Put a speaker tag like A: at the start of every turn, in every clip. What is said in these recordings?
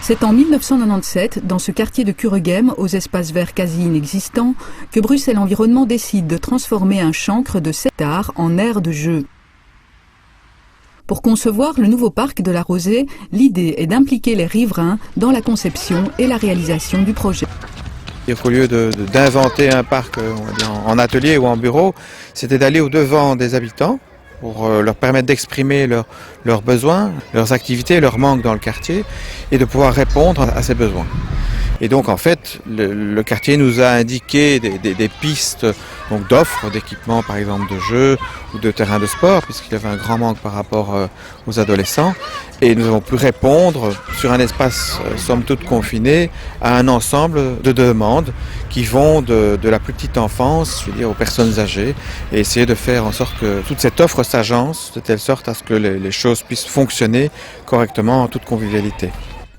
A: C'est en 1997, dans ce quartier de Kuregem, aux espaces verts quasi inexistants, que Bruxelles Environnement décide de transformer un chancre de 7 hectares en aire de jeu. Pour concevoir le nouveau parc de la Rosée, l'idée est d'impliquer les riverains dans la conception et la réalisation du projet.
B: Au lieu d'inventer un parc on va dire, en atelier ou en bureau, c'était d'aller au-devant des habitants pour leur permettre d'exprimer leurs besoins, leurs activités, leurs manques dans le quartier et de pouvoir répondre à ces besoins. Et donc en fait, le quartier nous a indiqué des pistes d'offres d'équipements par exemple de jeux ou de terrains de sport puisqu'il y avait un grand manque par rapport aux adolescents et nous avons pu répondre sur un espace somme toute confiné à un ensemble de demandes qui vont de la plus petite enfance, je veux dire, aux personnes âgées et essayer de faire en sorte que toute cette offre s'agence de telle sorte à ce que les choses puissent fonctionner correctement en toute convivialité.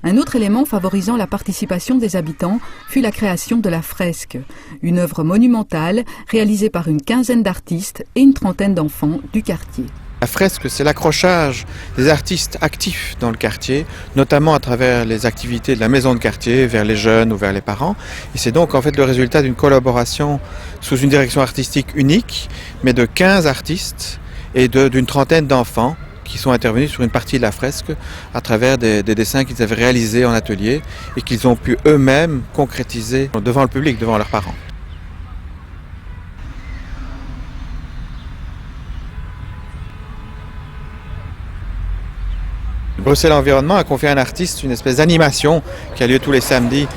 A: Un autre élément favorisant la participation des habitants fut la création de la fresque, une œuvre monumentale réalisée par une quinzaine d'artistes et une trentaine d'enfants du quartier.
B: La fresque, c'est l'accrochage des artistes actifs dans le quartier, notamment à travers les activités de la maison de quartier vers les jeunes ou vers les parents. Et c'est donc en fait le résultat d'une collaboration sous une direction artistique unique, mais de 15 artistes et d'une trentaine d'enfants qui sont intervenus sur une partie de la fresque à travers des dessins qu'ils avaient réalisés en atelier et qu'ils ont pu eux-mêmes concrétiser devant le public, devant leurs parents. Bruxelles Environnement a confié à un artiste une espèce d'animation qui a lieu tous les samedis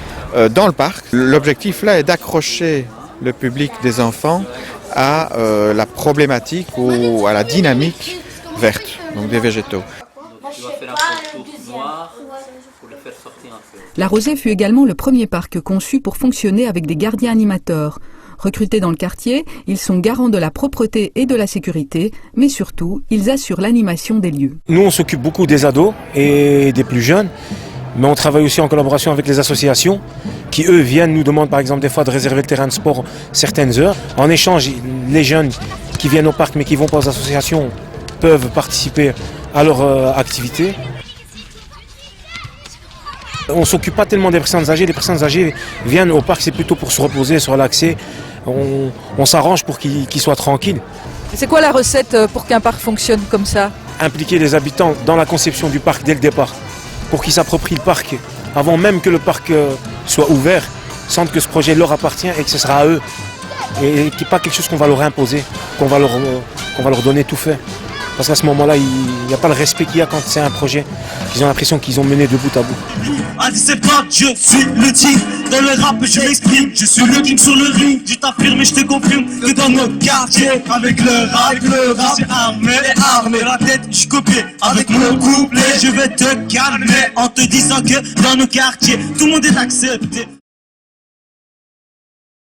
B: dans le parc. L'objectif là est d'accrocher le public des enfants à la problématique ou à la dynamique verte, donc des végétaux.
A: La Rosée fut également le premier parc conçu pour fonctionner avec des gardiens animateurs. Recrutés dans le quartier, ils sont garants de la propreté et de la sécurité, mais surtout, ils assurent l'animation des lieux.
C: Nous, on s'occupe beaucoup des ados et des plus jeunes, mais on travaille aussi en collaboration avec les associations qui, eux, viennent nous demandent par exemple des fois de réserver le terrain de sport certaines heures. En échange, les jeunes qui viennent au parc mais qui ne vont pas aux associations peuvent participer à leur activité. On ne s'occupe pas tellement des personnes âgées. Les personnes âgées viennent au parc, c'est plutôt pour se reposer, se relaxer. On s'arrange pour qu'ils soient tranquilles.
D: C'est quoi la recette pour qu'un parc fonctionne comme ça?
C: Impliquer les habitants dans la conception du parc dès le départ, pour qu'ils s'approprient le parc avant même que le parc soit ouvert, sentent que ce projet leur appartient et que ce sera à eux. Et qu'il n'y ait pas quelque chose qu'on va leur imposer, qu'on va leur donner tout fait. Parce qu'à ce moment-là, il n'y a pas le respect qu'il y a quand c'est un projet qu'ils ont l'impression qu'ils ont mené de bout à bout.
E: À 17 ans, je suis le tigre. Dans le rap, je m'exprime. Je suis le king sur le ring. Je t'affirme et je te confirme que dans notre quartier, avec le rap, j'ai armé la tête, je copié. Avec mon couplet, je vais te calmer en te disant que dans nos quartiers, tout le monde est accepté.